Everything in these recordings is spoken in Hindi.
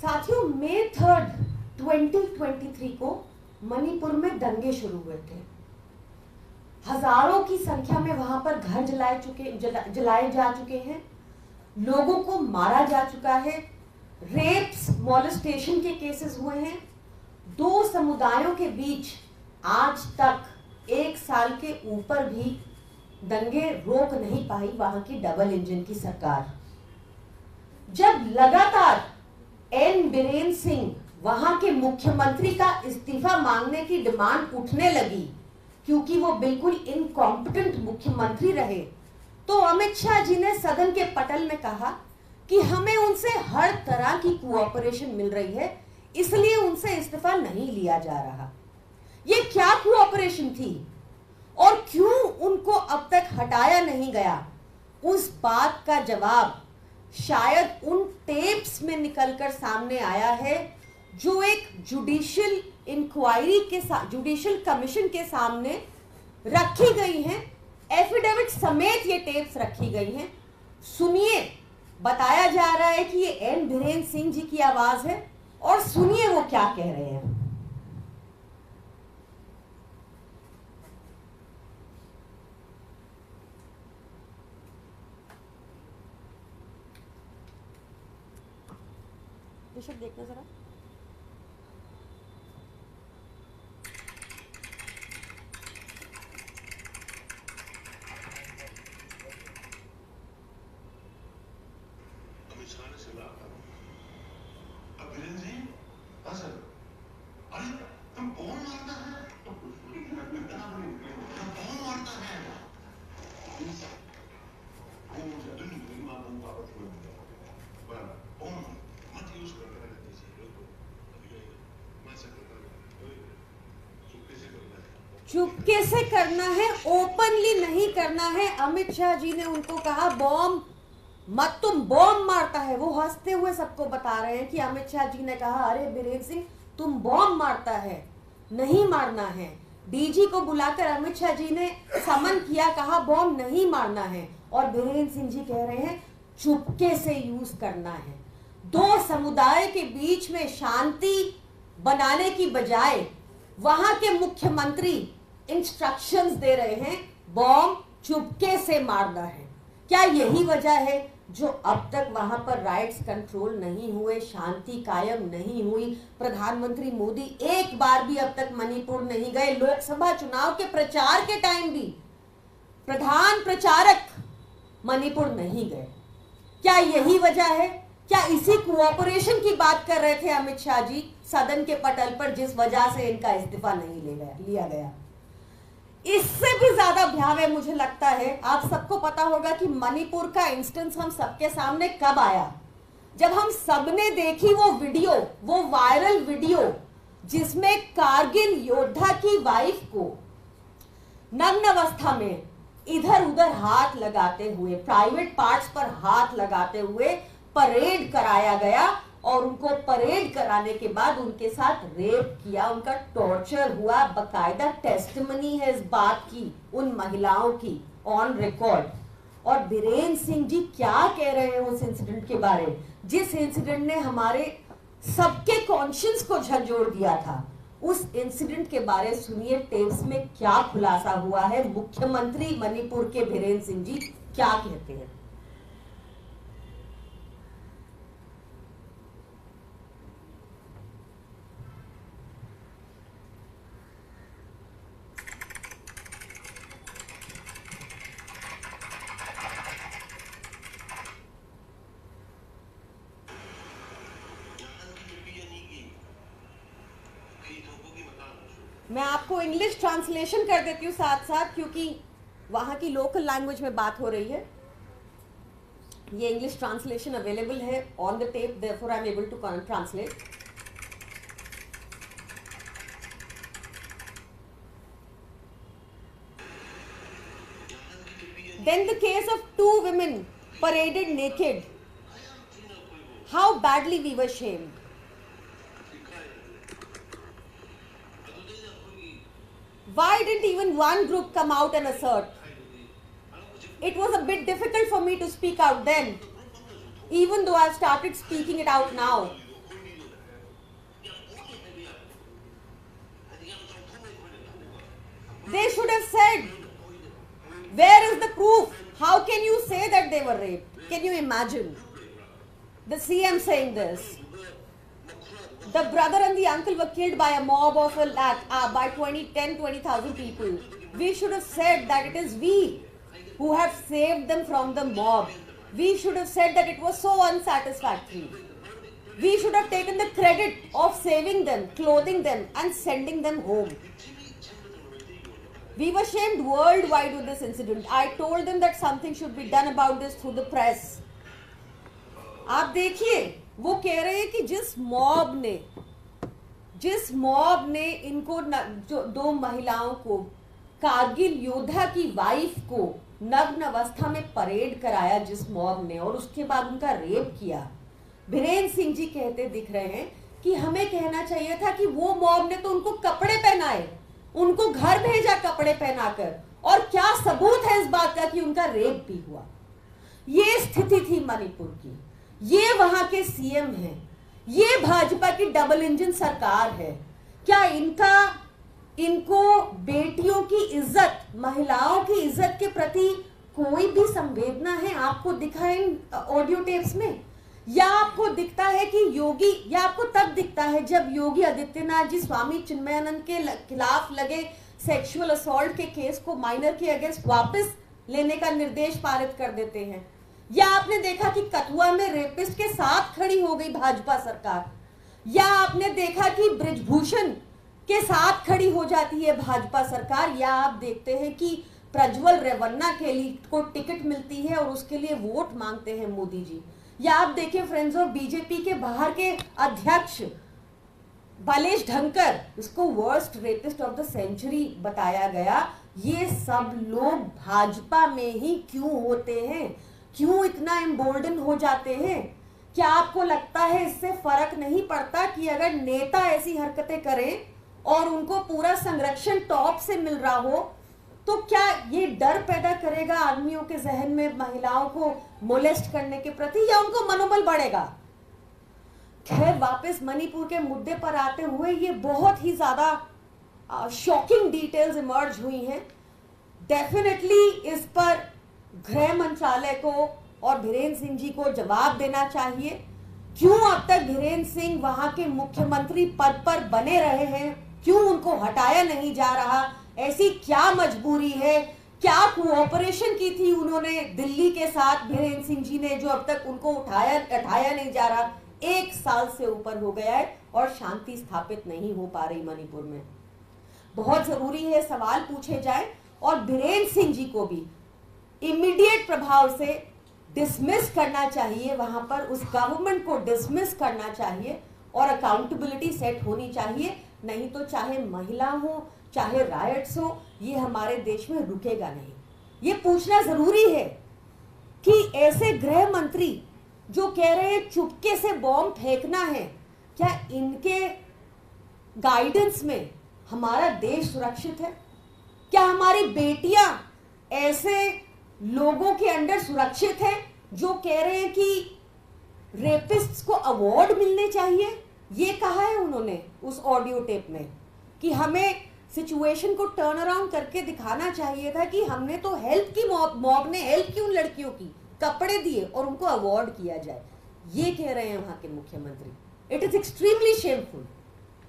साथियों, मई 3, 2023 को मणिपुर में दंगे शुरू हुए थे। हजारों की संख्या में वहां पर घर जलाए जा चुके हैं, लोगों को मारा जा चुका है, रेप्स, मॉलेस्टेशन के केसेस हुए हैं। दो समुदायों के बीच आज तक 1 साल के ऊपर भी दंगे रोक नहीं पाई वहां की डबल इंजन की सरकार। जब लगातार एन बीरेन सिंह वहां के मुख्यमंत्री का इस्तीफा मांगने की डिमांड उठने लगी, क्योंकि वो बिल्कुल इनकॉम्पिटेंट मुख्यमंत्री रहे, तो अमित शाह जी ने सदन के पटल में कहा कि हमें उनसे हर तरह की कोऑपरेशन मिल रही है, इसलिए उनसे इस्तीफा नहीं लिया जा रहा। ये क्या कोऑपरेशन थी और क्यों उनको अब तक हटाया नहीं गया, उस बात का जवाब शायद उन टेप्स में निकलकर सामने आया है जो एक जुडिशियल इंक्वायरी के साथ, जुडिशियल कमीशन के सामने रखी गई हैं। एफिडेविट समेत ये टेप्स रखी गई हैं। सुनिए, बताया जा रहा है कि ये एन बीरेन सिंह जी की आवाज है, और सुनिए वो क्या कह रहे हैं। ऋषभ, देखना जरा। चुपके से करना है, ओपनली नहीं करना है। अमित शाह जी ने उनको कहा बॉम्ब मत, तुम बॉम्ब मारता है। वो हंसते हुए सबको बता रहे हैं कि अमित शाह जी ने कहा अरे बीरेन सिंह तुम बॉम्ब मारता है, नहीं मारना है। डीजी को बुलाकर अमित शाह जी ने समन किया, कहा बॉम्ब नहीं मारना है, और बीरेन सिंह जी कह रहे हैं चुपके से यूज करना है। दो समुदाय के बीच में शांति बनाने की बजाय वहां के मुख्यमंत्री इंस्ट्रक्शंस दे रहे हैं बॉम्ब चुपके से मारना है। क्या यही वजह है जो अब तक वहां पर राइट्स कंट्रोल नहीं हुए, शांति कायम नहीं हुई? प्रधानमंत्री मोदी एक बार भी अब तक मणिपुर नहीं गए। लोकसभा चुनाव के प्रचार के टाइम भी प्रधान प्रचारक मणिपुर नहीं गए। क्या यही वजह है? क्या इसी कोऑपरेशन की बात कर रहे थे अमित शाह जी सदन के पटल पर, जिस वजह से इनका इस्तीफा नहीं लिया गया? इससे भी ज्यादा भयावह मुझे लगता है, आप सबको पता होगा कि मणिपुर का इंस्टेंस हम सबके सामने कब आया, जब हम सबने देखी वो वीडियो, वो वायरल वीडियो जिसमें कारगिल योद्धा की वाइफ को नग्न अवस्था में इधर उधर हाथ लगाते हुए, प्राइवेट पार्ट्स पर हाथ लगाते हुए परेड कराया गया, और उनको परेड कराने के बाद उनके साथ रेप किया, उनका टॉर्चर हुआ। बकायदा टेस्टिमनी है इस बात की उन महिलाओं की, ऑन रिकॉर्ड। और बीरेन सिंह जी क्या कह रहे हैं उस इंसिडेंट के बारे, जिस इंसिडेंट ने हमारे सबके कॉन्शियंस को झकझोर दिया था। उस इंसिडेंट के बारे सुनिए, टेप्स में क्या खुलासा हुआ है, मुख्यमंत्री मणिपुर के बीरेन सिंह जी क्या कहते हैं। मैं आपको इंग्लिश ट्रांसलेशन कर देती हूँ साथ साथ, क्योंकि वहाँ की लोकल लैंग्वेज में बात हो रही है। ये इंग्लिश ट्रांसलेशन अवेलेबल है on the tape, therefore I am able to translate. Then the case of 2 women paraded naked. How badly we were shamed. Why didn't even one group come out and assert? It was a bit difficult for me to speak out then, even though I've started speaking it out now. They should have said, where is the proof? How can you say that they were raped? Can you imagine the CM saying this? The brother and the uncle were killed by a mob of by 20,000 people. We should have said that it is we who have saved them from the mob. We should have said that it was so unsatisfactory. We should have taken the credit of saving them, clothing them and sending them home. We were shamed worldwide with this incident. I told them that something should be done about this through the press. आप देखिए, वो कह रहे हैं कि जिस मॉब ने इनको जो 2 महिलाओं को, कारगिल योद्धा की वाइफ को नग्न अवस्था में परेड कराया जिस मॉब ने, और उसके बाद उनका रेप किया, बीरेन्द्र सिंह जी कहते दिख रहे हैं कि हमें कहना चाहिए था कि वो मॉब ने तो उनको कपड़े पहनाए, उनको घर भेजा कपड़े पहनाकर, और क्या सबूत है इस बात का कि उनका रेप भी हुआ। ये स्थिति थी मणिपुर की, ये वहां के सीएम हैं, ये भाजपा की डबल इंजन सरकार है। क्या इनको बेटियों की इज्जत, महिलाओं की इज्जत के प्रति कोई भी संवेदना है? आपको दिखा इन ऑडियो टेप्स में? या आपको दिखता है कि योगी, या आपको तब दिखता है जब योगी आदित्यनाथ जी स्वामी चिन्मयानंद के खिलाफ लगे सेक्सुअल असॉल्ट के केस को माइनर के अगेंस्ट वापस लेने का निर्देश पारित कर देते हैं? या आपने देखा कि कठुआ में रेपिस्ट के साथ खड़ी हो गई भाजपा सरकार? या आपने देखा कि ब्रिजभूषण के साथ खड़ी हो जाती है भाजपा सरकार? या आप देखते हैं कि प्रज्वल रेवन्ना के लिए को टिकट मिलती है और उसके लिए वोट मांगते हैं मोदी जी? या आप देखिए फ्रेंड्स ऑफ बीजेपी के बाहर के अध्यक्ष बालेश ढंकर, इसको worst rapist of the century बताया गया। ये सब लोग भाजपा में ही क्यों होते हैं? क्यों इतना एम्बोल्डन हो जाते हैं? क्या आपको लगता है इससे फर्क नहीं पड़ता कि अगर नेता ऐसी हरकतें करें और उनको पूरा संरक्षण टॉप से मिल रहा हो, तो क्या ये डर पैदा करेगा आदमियों के जहन में महिलाओं को मोलेस्ट करने के प्रति, या उनको मनोबल बढ़ेगा? खैर, वापस मणिपुर के मुद्दे पर आते हुए, ये बहुत ही ज्यादा शॉकिंग डिटेल्स इमर्ज हुई हैं। डेफिनेटली इस पर गृह मंत्रालय को और बीरेन्द्र सिंह जी को जवाब देना चाहिए। क्यों अब तक बीरेन्द्र सिंह वहां के मुख्यमंत्री पद पर बने रहे हैं? क्यों उनको हटाया नहीं जा रहा? ऐसी क्या मजबूरी है? क्या कोऑपरेशन की थी उन्होंने दिल्ली के साथ बीरेन्द्र सिंह जी ने, जो अब तक उनको हटाया नहीं जा रहा? 1 साल से ऊपर हो गया है और शांति स्थापित नहीं हो पा रही मणिपुर में। बहुत जरूरी है सवाल पूछे जाए और बीरेन्द्र सिंह जी को भी इमीडिएट प्रभाव से डिसमिस करना चाहिए। वहां पर उस गवर्नमेंट को डिसमिस करना चाहिए और अकाउंटेबिलिटी सेट होनी चाहिए। नहीं तो चाहे महिला हो, चाहे राइट्स हो, ये हमारे देश में रुकेगा नहीं। ये पूछना जरूरी है कि ऐसे गृह मंत्री जो कह रहे हैं चुपके से बॉम्ब फेंकना है, क्या इनके गाइडेंस में हमारा देश सुरक्षित है? क्या हमारी बेटियां ऐसे लोगों के अंडर सुरक्षित है जो कह रहे हैं कि रेपिस्ट्स को अवार्ड मिलने चाहिए? ये कहा है उन्होंने उस ऑडियो टेप में कि हमें सिचुएशन को टर्न अराउंड करके दिखाना चाहिए था कि हमने तो हेल्प की, मॉब ने हेल्प की उन लड़कियों की, कपड़े दिए और उनको अवार्ड किया जाए। ये कह रहे हैं वहां के मुख्यमंत्री। It is extremely shameful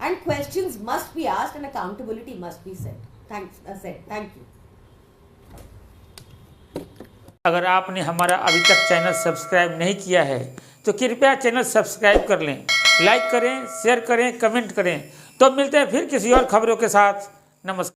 and questions must be asked and accountability must be set. Thank you. अगर आपने हमारा अभी तक चैनल सब्सक्राइब नहीं किया है तो कृपया चैनल सब्सक्राइब कर लें, लाइक करें, शेयर करें, कमेंट करें। तो मिलते हैं फिर किसी और खबरों के साथ। नमस्कार।